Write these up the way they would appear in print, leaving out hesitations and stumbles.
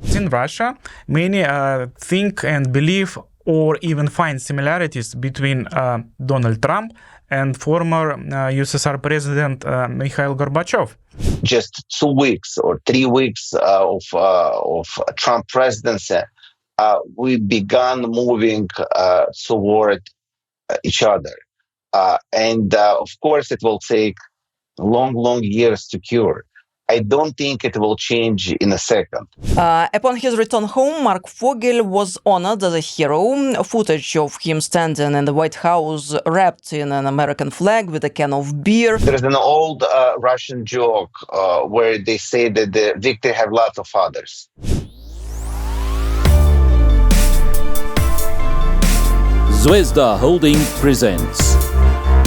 In Russia, many think and believe or even find similarities between Donald Trump and former USSR President Mikhail Gorbachev. Just 2 weeks or 3 weeks of Trump presidency, we began moving toward each other. And of course, it will take long years to cure. I don't think it will change in a second. Upon his return home, Mark Fogel was honored as a hero. Footage of him standing in the White House wrapped in an American flag with a can of beer. There's an old Russian joke where they say that the victory have lots of fathers. Zvezda Holding presents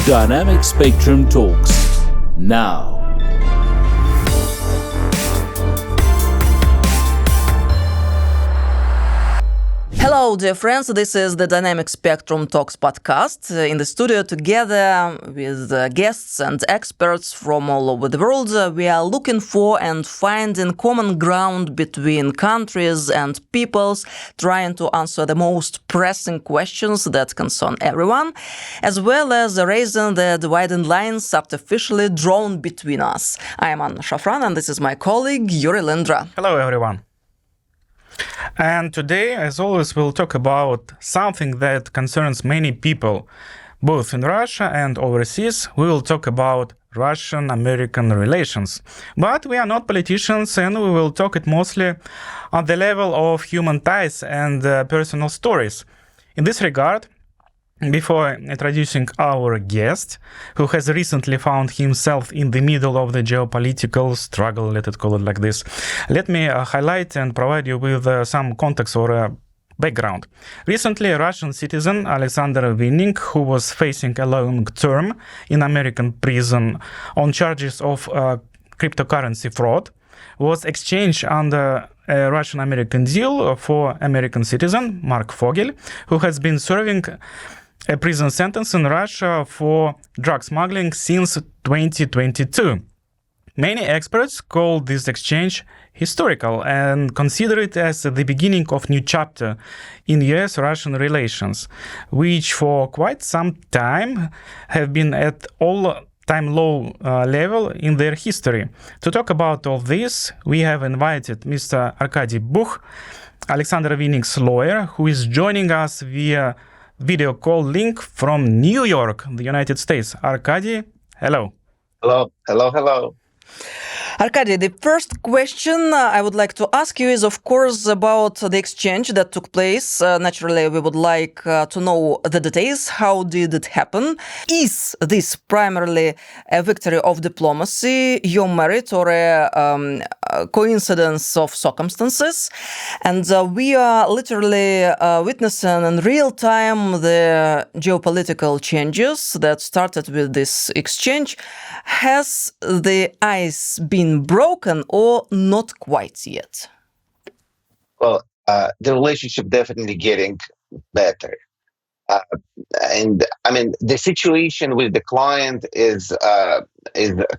Dynamic Spectrum Talks now. Hello, dear friends. This is the Dynamic Spectrum Talks podcast. In the studio together with guests and experts from all over the world, we are looking for and finding common ground between countries and peoples, trying to answer the most pressing questions that concern everyone, as well as raising the dividing lines artificially drawn between us. I am Anna Shafran, and this is my colleague, Yuri Lindra. Hello, everyone. And today, as always, we'll talk about something that concerns many people, both in Russia and overseas. We will talk about Russian-American relations. But we are not politicians, and we will talk it mostly on the level of human ties and personal stories. In this regard, before introducing our guest, who has recently found himself in the middle of the geopolitical struggle, let it call it like this, let me highlight and provide you with some context or background. Recently, a Russian citizen, Alexander Vinnik, who was facing a long term in American prison on charges of cryptocurrency fraud, was exchanged under a Russian-American deal for American citizen, Mark Fogel, who has been serving a prison sentence in Russia for drug smuggling since 2022. Many experts call this exchange historical and consider it as the beginning of new chapter in U.S.-Russian relations, which for quite some time have been at all-time low level in their history. To talk about all this, we have invited Mr. Arkady Bukh, Alexander Vinnik's lawyer, who is joining us via video call link from New York, the United States. Arkady, hello. Hello. Arkady, the first question I would like to ask you is, of course, about the exchange that took place. Naturally, we would like to know the details. How did it happen? Is this primarily a victory of diplomacy, your merit, or a coincidence of circumstances? And we are literally witnessing in real time the geopolitical changes that started with this exchange. Has the ice been broken or not quite yet? Well, the relationship definitely getting better. And I mean, the situation with the client is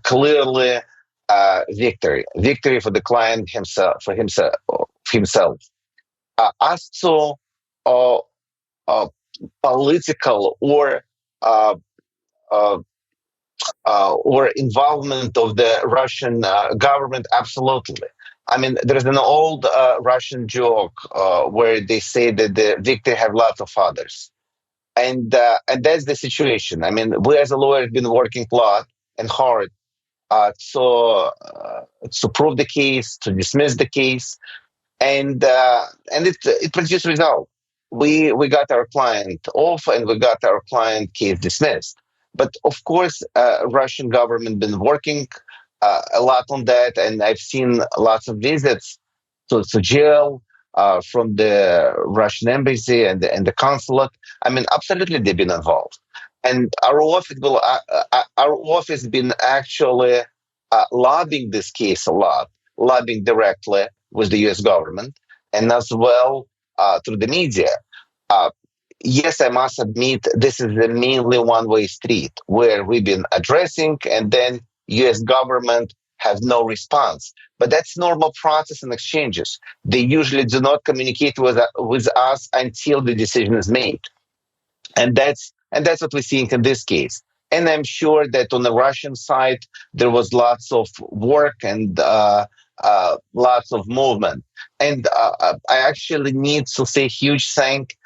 clearly victory for the client himself, Also, political or involvement of the Russian government, absolutely. I mean, there's an old Russian joke where they say that the victory have lots of fathers, and that's the situation. I mean, we as a lawyer have been working a lot and hard to prove the case, to dismiss the case, and it produced result. We got our client off, and we got our client case dismissed. But of course, Russian government been working a lot on that, and I've seen lots of visits to jail from the Russian embassy and the consulate. I mean, absolutely, they've been involved, and our office been actually lobbying this case a lot, lobbying directly with the U.S. government, and as well through the media. Yes, I must admit, this is a mainly one-way street where we've been addressing, and then U.S. government have no response. But that's normal process in exchanges. They usually do not communicate with us until the decision is made. And that's what we're seeing in this case. And I'm sure that on the Russian side, there was lots of work and lots of movement. And I actually need to say huge thank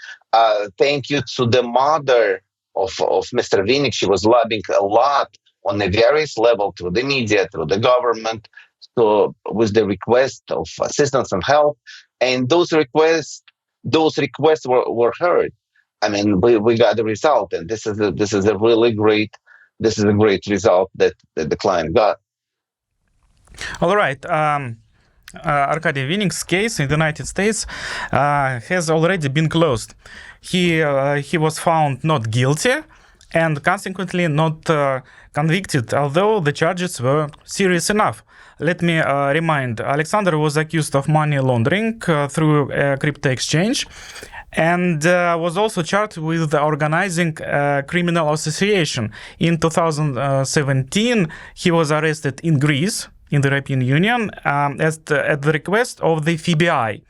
you to the mother of Mr. Vinnik. She was lobbying a lot on a various level through the media, through the government, so with the request of assistance and help. And those requests were heard. I mean, we got the result, and this is a really great result that the client got. All right. Arkady Vinnik's case in the United States has already been closed. He was found not guilty and consequently not convicted, although the charges were serious enough. Let me remind, Alexander was accused of money laundering through a crypto exchange, and was also charged with organizing a criminal association. In 2017, he was arrested in Greece, in the European Union, at the request of the FBI.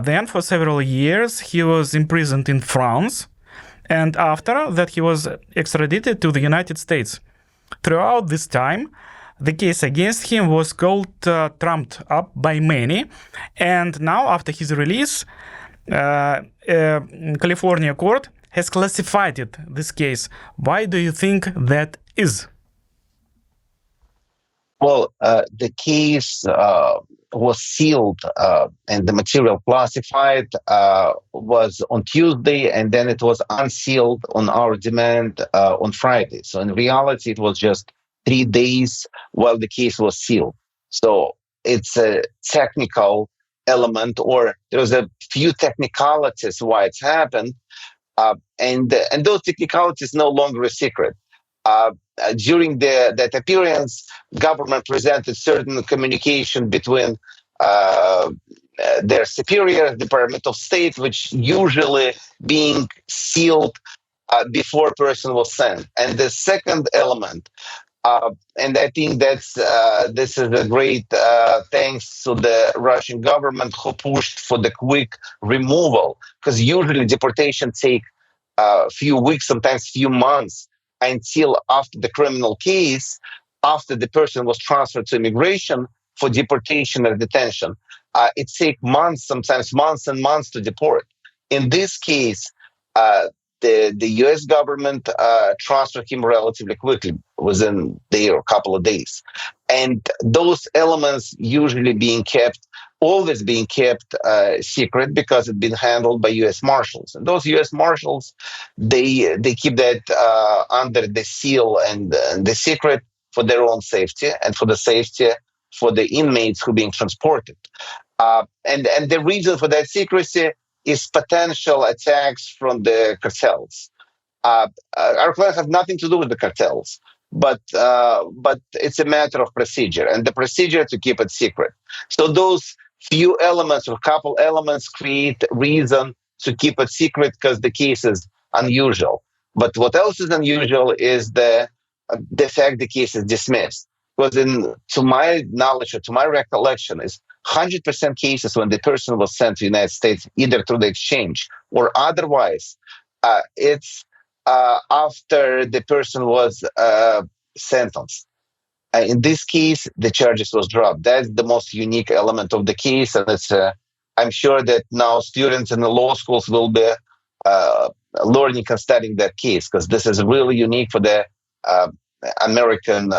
Then, for several years, he was imprisoned in France, and after that, he was extradited to the United States. Throughout this time, the case against him was called trumped up by many, and now, after his release, California court has classified this case. Why do you think that is? Well, the case was sealed and the material classified was on Tuesday, and then it was unsealed on our demand on Friday. So in reality, it was just 3 days while the case was sealed. So it's a technical element, or there's a few technicalities why it's happened, and those technicalities no longer a secret. During that appearance, government presented certain communication between their superior, Department of State, which usually being sealed before a person was sent. And the second element, and I think that's this is a great thanks to the Russian government who pushed for the quick removal, because usually deportation take a few weeks, sometimes few months, until after the criminal case, after the person was transferred to immigration for deportation or detention. It takes months, sometimes months and months to deport. In this case, the U.S. government transferred him relatively quickly, within a day or a couple of days. And those elements usually always being kept secret, because it's been handled by U.S. Marshals. And those U.S. Marshals, they keep that under the seal and the secret for their own safety and for the safety for the inmates who are being transported. And the reason for that secrecy is potential attacks from the cartels. Our client has nothing to do with the cartels, but it's a matter of procedure, and the procedure to keep it secret. So those few elements or couple elements create reason to keep it secret, because the case is unusual. But what else is unusual is the fact the case is dismissed. Because to my knowledge or to my recollection, is 100% cases when the person was sent to the United States, either through the exchange or otherwise, it's after the person was sentenced. In this case, the charges was dropped. That's the most unique element of the case, and it's. I'm sure that now students in the law schools will be learning and studying that case, because this is really unique for the American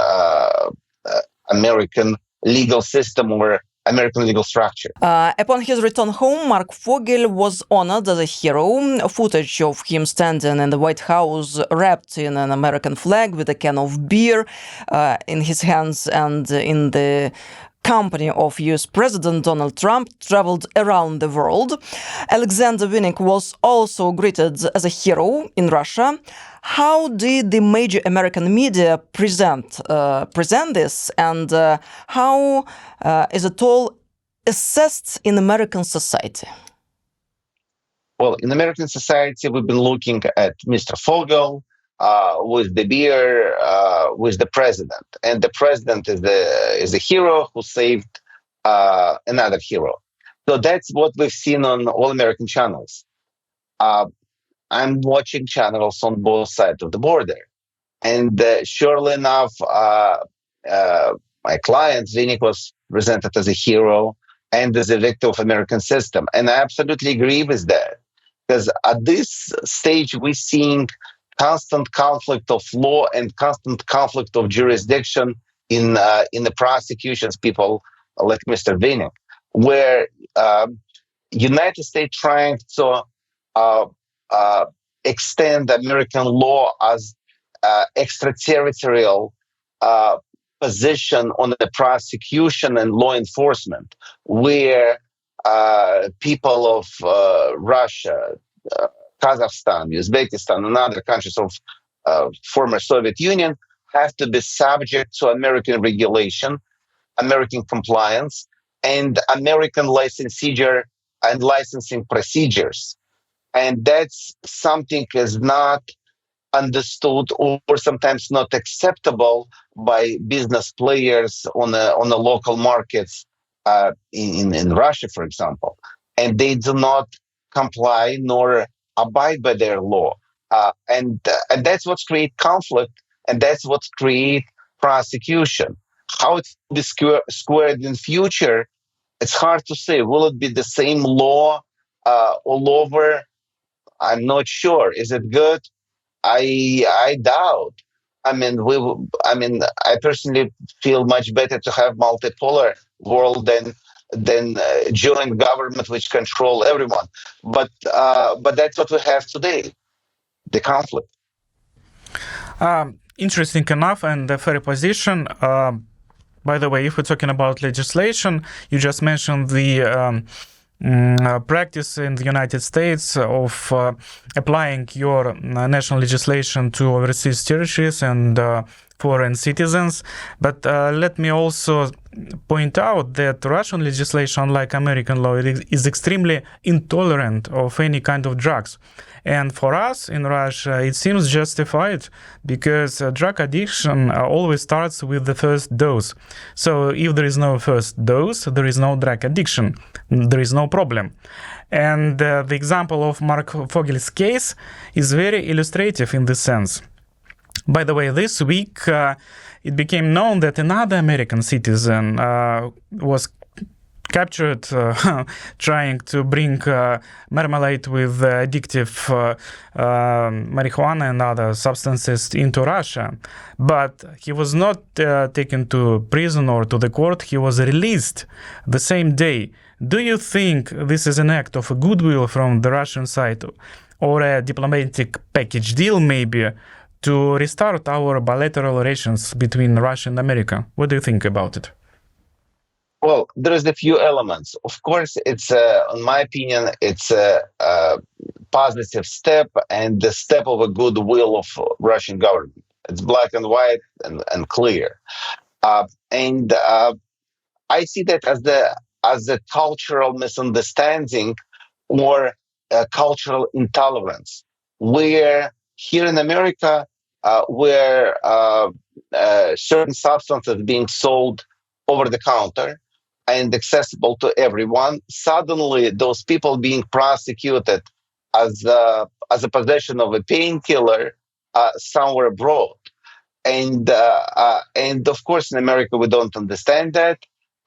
legal system or American legal structure. Upon his return home, Mark Fogel was honored as a hero. Footage of him standing in the White House wrapped in an American flag with a can of beer in his hands and in the company of U.S. President Donald Trump traveled around the world. Alexander Vinnik was also greeted as a hero in Russia. How did the major American media present this, and how is it all assessed in American society? Well, in American society, we've been looking at Mr. Fogel, with the beer with the president, and the president is a hero who saved another hero. So that's what we've seen on all American channels. I'm watching channels on both sides of the border, and surely enough, my client Vinnik was presented as a hero and as a victim of American system, and I absolutely agree with that, because at this stage we're seeing constant conflict of law and constant conflict of jurisdiction in the prosecutions. People like Mr. Vinnik, where United States trying to uh, uh, extend American law as extraterritorial position on the prosecution and law enforcement, where people of Russia, Kazakhstan, Uzbekistan, and other countries of former Soviet Union have to be subject to American regulation, American compliance, and American licensure and licensing procedures. And that's something is not understood or sometimes not acceptable by business players on the local markets in Russia, for example, and they do not comply nor abide by their law, and that's what create conflict, and that's what create prosecution. How it will be squared in future, it's hard to say. Will it be the same law all over? I'm not sure. Is it good? I doubt. I personally feel much better to have multipolar world than joint government which control everyone. But that's what we have today, the conflict. Interesting enough, and a fair position. By the way, if we're talking about legislation, you just mentioned the practice in the United States of applying your national legislation to overseas territories and foreign citizens. But let me also point out that Russian legislation, unlike American law, is extremely intolerant of any kind of drugs. And for us in Russia, it seems justified, because drug addiction always starts with the first dose. So if there is no first dose, there is no drug addiction. There is no problem. And the example of Mark Fogel's case is very illustrative in this sense. By the way, this week it became known that another American citizen was captured trying to bring marmalade with addictive marijuana and other substances into Russia. But he was not taken to prison or to the court. He was released the same day. Do you think this is an act of goodwill from the Russian side, or a diplomatic package deal maybe, to restart our bilateral relations between Russia and America? What do you think about it? Well, there is a few elements. Of course, it's, in my opinion, it's a positive step and the step of a goodwill of Russian government. It's black and white and clear. And I see that as a cultural misunderstanding or cultural intolerance, where here in America, where certain substances being sold over the counter and accessible to everyone, suddenly those people being prosecuted as a possession of a painkiller somewhere abroad. And of course, in America, we don't understand that.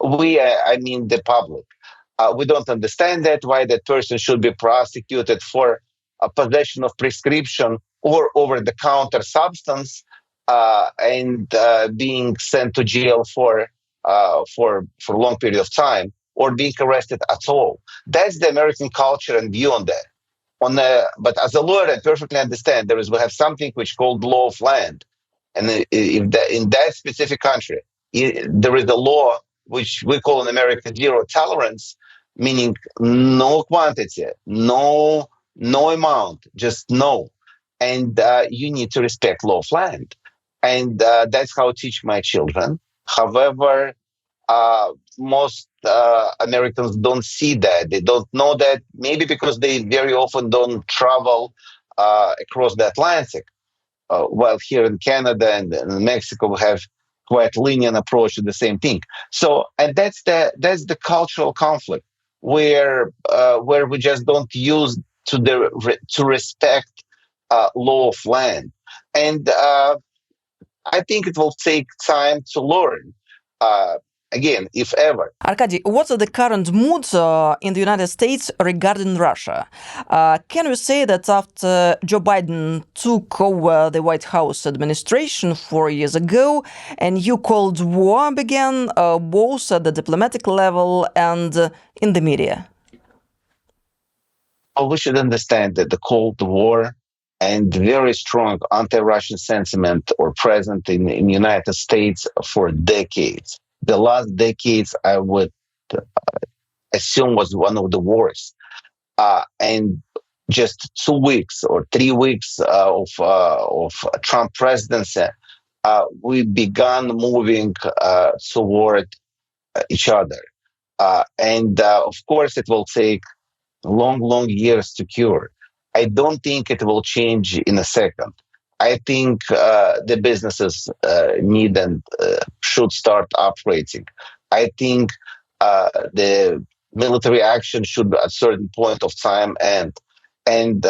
I mean the public. We don't understand that, why that person should be prosecuted for a possession of prescription or over-the-counter substance and being sent to jail for a long period of time, or being arrested at all. That's the American culture and view on that. But as a lawyer, I perfectly understand we have something which called law of land, and in that specific country, there is a law which we call in America zero tolerance, meaning no quantity, no amount, just no. And you need to respect law of land. And that's how I teach my children. However, most Americans don't see that. They don't know that, maybe because they very often don't travel across the Atlantic. while here in Canada and in Mexico we have quite lenient approach to the same thing. So, and that's the cultural conflict where we just don't use to respect law of land, and I think it will take time to learn. Again, if ever. Arkady, what's the current mood in the United States regarding Russia? Can we say that after Joe Biden took over the White House administration 4 years ago, a new Cold War began, both at the diplomatic level and in the media? Oh, we should understand that the Cold War and very strong anti-Russian sentiment are present in the United States for decades. The last decades, I would assume, was one of the worst. And just 2 weeks or 3 weeks of Trump presidency, we began moving toward each other. And of course, it will take long years to cure. I don't think it will change in a second. I think the businesses need and should start operating. I think the military action should, at a certain point of time, end. And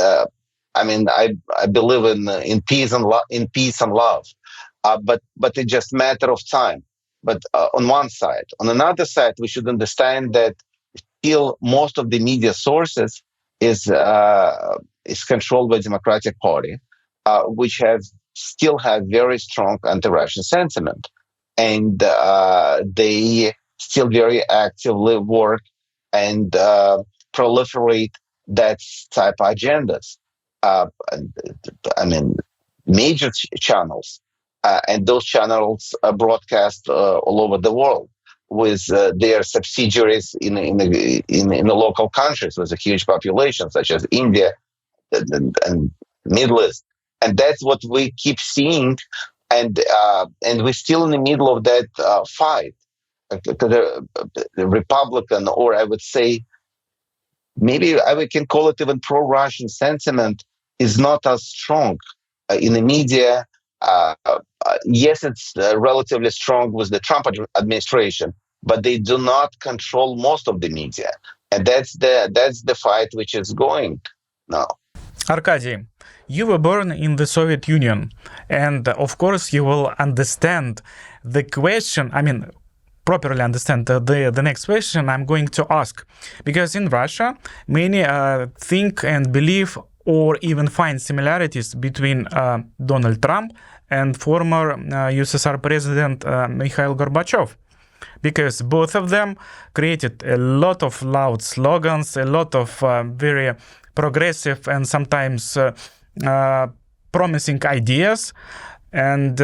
I mean, I believe in peace and love. But it's just a matter of time. But on one side, on another side, we should understand that still most of the media sources is controlled by Democratic Party, which still have very strong anti-Russian sentiment, and they still very actively work and proliferate that type of agendas. I mean, major channels, and those channels are broadcast all over the world with their subsidiaries in the local countries with a huge population, such as India and Middle East. And that's what we keep seeing, and we're still in the middle of that fight. The Republican, or I would say, maybe we can call it even pro-Russian sentiment, is not as strong in the media. Yes, it's relatively strong with the Trump administration, but they do not control most of the media, and that's the fight which is going now. Arkady, you were born in the Soviet Union, and of course you will understand the question, properly understand the next question I'm going to ask. Because in Russia, many think and believe or even find similarities between Donald Trump and former USSR President Mikhail Gorbachev. Because both of them created a lot of loud slogans, a lot of very progressive and sometimes promising ideas. And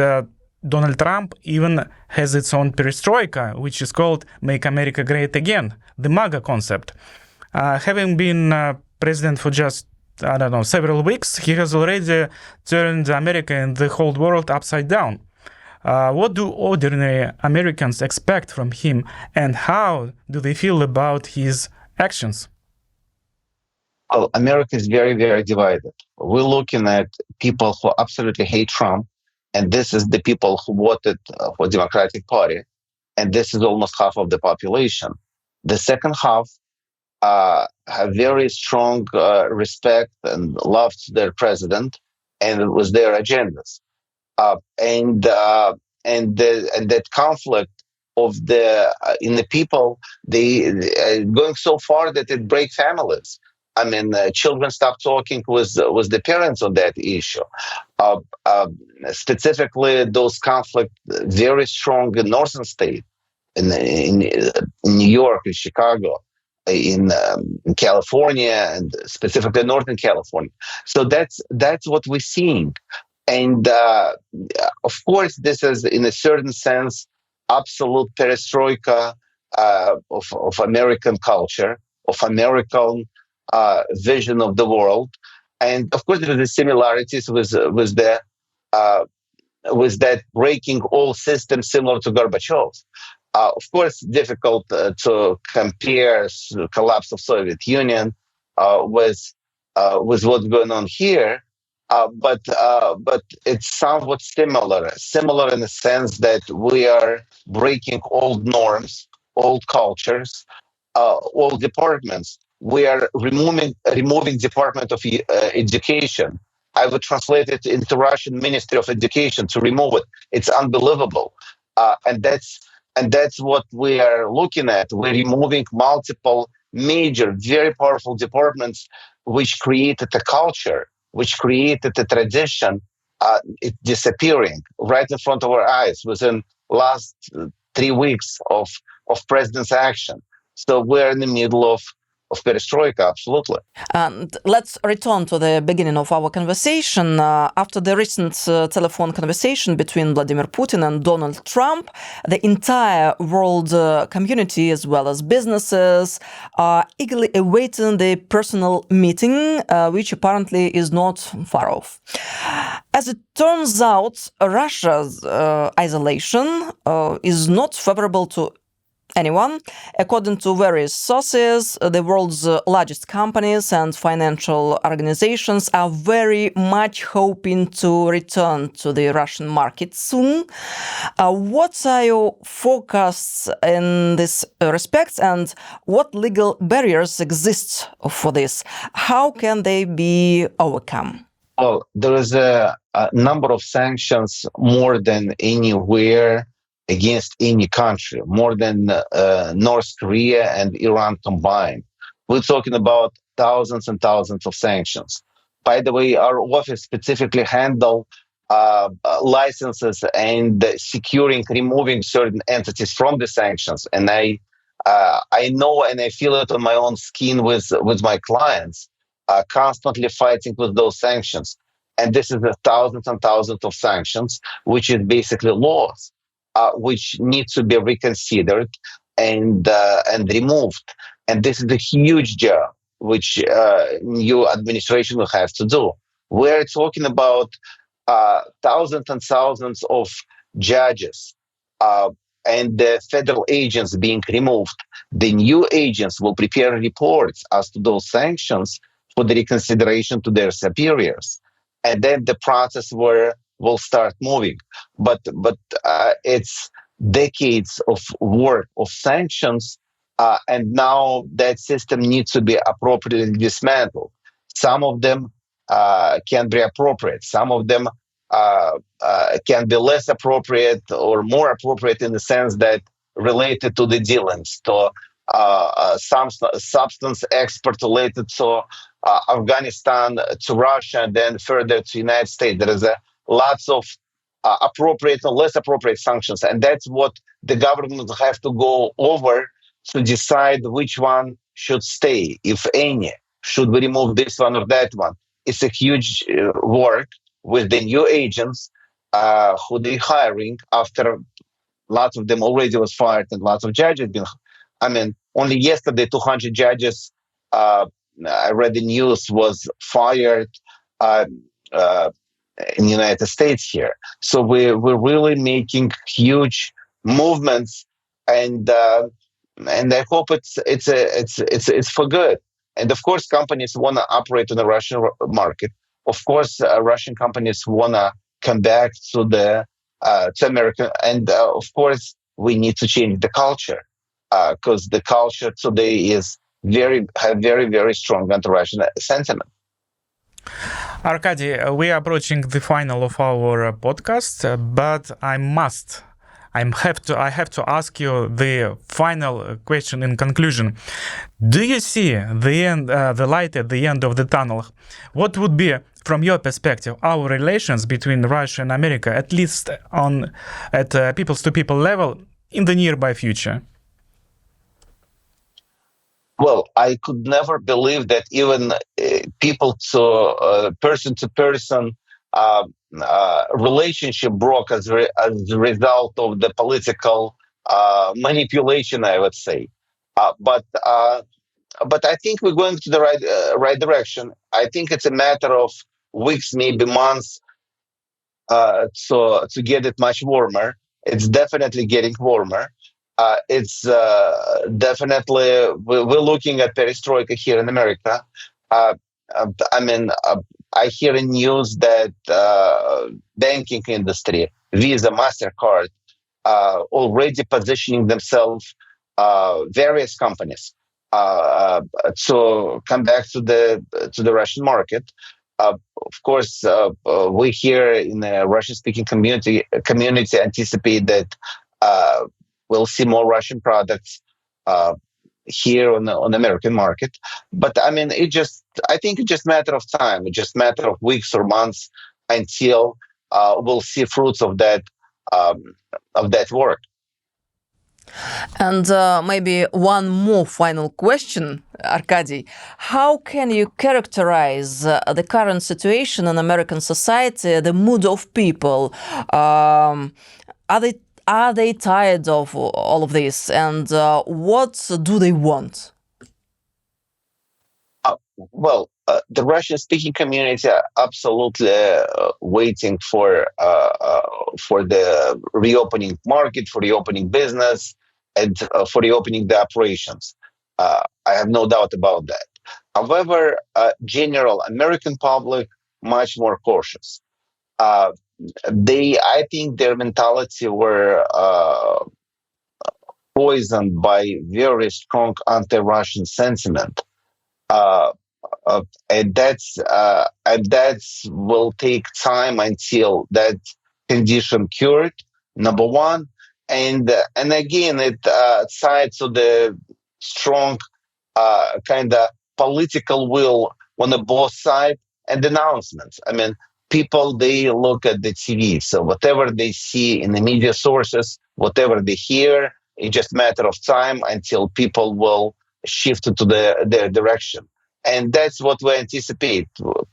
Donald Trump even has its own Perestroika, which is called Make America Great Again, the Maga concept. Having been president for just, several weeks, he has already turned America and the whole world upside down. What do ordinary Americans expect from him, and how do they feel about his actions? Well, America is very, very divided. We're looking at people who absolutely hate Trump, and this is the people who voted for Democratic Party, and this is almost half of the population. The second half have very strong respect and love to their president and with their agendas. And that conflict of in the people, they going so far that it breaks families. Children stop talking with the parents on that issue. Specifically, those conflicts very strong in northern states, in New York, in Chicago, in California, and specifically Northern California. So that's what we're seeing. And of course, this is, in a certain sense, absolute perestroika of American culture, of American vision of the world. And of course, there are the similarities with that breaking all systems similar to Gorbachev. Of course, difficult to compare the collapse of Soviet Union with what's going on here. but it's somewhat similar in the sense that we are breaking old norms, old cultures, old departments. We are removing Department of Education. I would translate it into Russian Ministry of Education to remove it. It's unbelievable, and that's what we are looking at. We're removing multiple major, very powerful departments, which created a culture, which created a tradition. It disappearing right in front of our eyes within last 3 weeks of president's action. So we're in the middle of perestroika, absolutely. And let's return to the beginning of our conversation. After the recent telephone conversation between Vladimir Putin and Donald Trump, the entire world community, as well as businesses, are eagerly awaiting the personal meeting, which apparently is not far off. As it turns out, Russia's isolation is not favorable to anyone. According to various sources, the world's largest companies and financial organizations are very much hoping to return to the Russian market soon. What are your forecasts in this respect, and what legal barriers exist for this? How can they be overcome? Well, there is a number of sanctions more than anywhere against any country, more than North Korea and Iran combined. We're talking about thousands and thousands of sanctions. By the way, our office specifically handle licenses and securing, removing certain entities from the sanctions. And I know and I feel it on my own skin with my clients, constantly fighting with those sanctions. And this is the thousands and thousands of sanctions, which is basically laws, which need to be reconsidered and removed. And this is a huge job which new administration will have to do. We're talking about thousands and thousands of judges and the federal agents being removed. The new agents will prepare reports as to those sanctions for the reconsideration to their superiors, and then the process will start moving. But it's decades of work of sanctions, and now that system needs to be appropriately dismantled. Some of them can be appropriate. Some of them can be less appropriate or more appropriate in the sense that related to the dealings, to some substance export related to Afghanistan, to Russia, and then further to United States. There is lots of appropriate and less appropriate sanctions, and that's what the government will have to go over to decide which one should stay, if any. Should we remove this one or that one? It's a huge work with the new agents who they're hiring after lots of them already was fired and lots of judges been. I mean, only yesterday, 200 judges, I read the news, was fired in the United States here. So we're really making huge movements, and I hope it's for good. And of course, companies want to operate in the Russian market. Of course, Russian companies want to come back to America, and of course, we need to change the culture because the culture today is very, very strong anti-Russian sentiment. Arkady, we are approaching the final of our podcast, but I have to ask you the final question in conclusion. Do you see the light at the end of the tunnel? What would be, from your perspective, our relations between Russia and America, at least at people-to-people level, in the nearby future? Well, I could never believe that even people to person-to-person relationship broke as a result of the political manipulation, I would say. But I think we're going to the right direction. I think it's a matter of weeks, maybe months, to get it much warmer. It's definitely getting warmer. It's definitely we're looking at perestroika here in America. I mean, I hear in news that banking industry, Visa, MasterCard, already positioning themselves, various companies, to come back to the Russian market. Of course, we here in the Russian-speaking community anticipate that we'll see more Russian products here on the American market. But I mean, I think it's just a matter of time. It's just a matter of weeks or months until we'll see fruits of that work. And maybe one more final question, Arkady. How can you characterize the current situation in American society, the mood of people? Are they tired of all of this? And what do they want? Well, the Russian-speaking community are absolutely waiting for the reopening market, for reopening business, and for reopening the operations. I have no doubt about that. However, general American public much more cautious. I think their mentality were poisoned by very strong anti-Russian sentiment. And that's will take time until that condition cured. Number one, and again, it sides to the strong kind of political will on the both sides and announcements. I mean, people, they look at the TV, so whatever they see in the media sources, whatever they hear, it's just a matter of time until people will shift to their direction. And that's what we anticipate.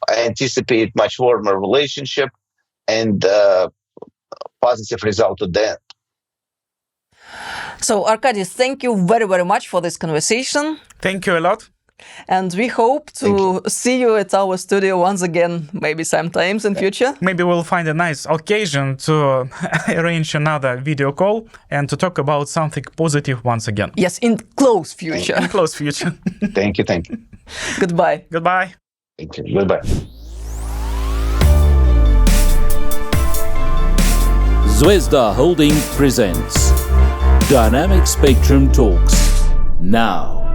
I anticipate much warmer relationship and positive result at the end. So, Arkady, thank you very, very much for this conversation. Thank you a lot. And we hope to see you at our studio once again, maybe sometimes in future. Maybe we'll find a nice occasion to arrange another video call and to talk about something positive once again. Yes, in close future. In close future. Thank you. Goodbye. Goodbye. Thank you. Goodbye. Zvezda Holding presents Dynamic Spectrum Talks now.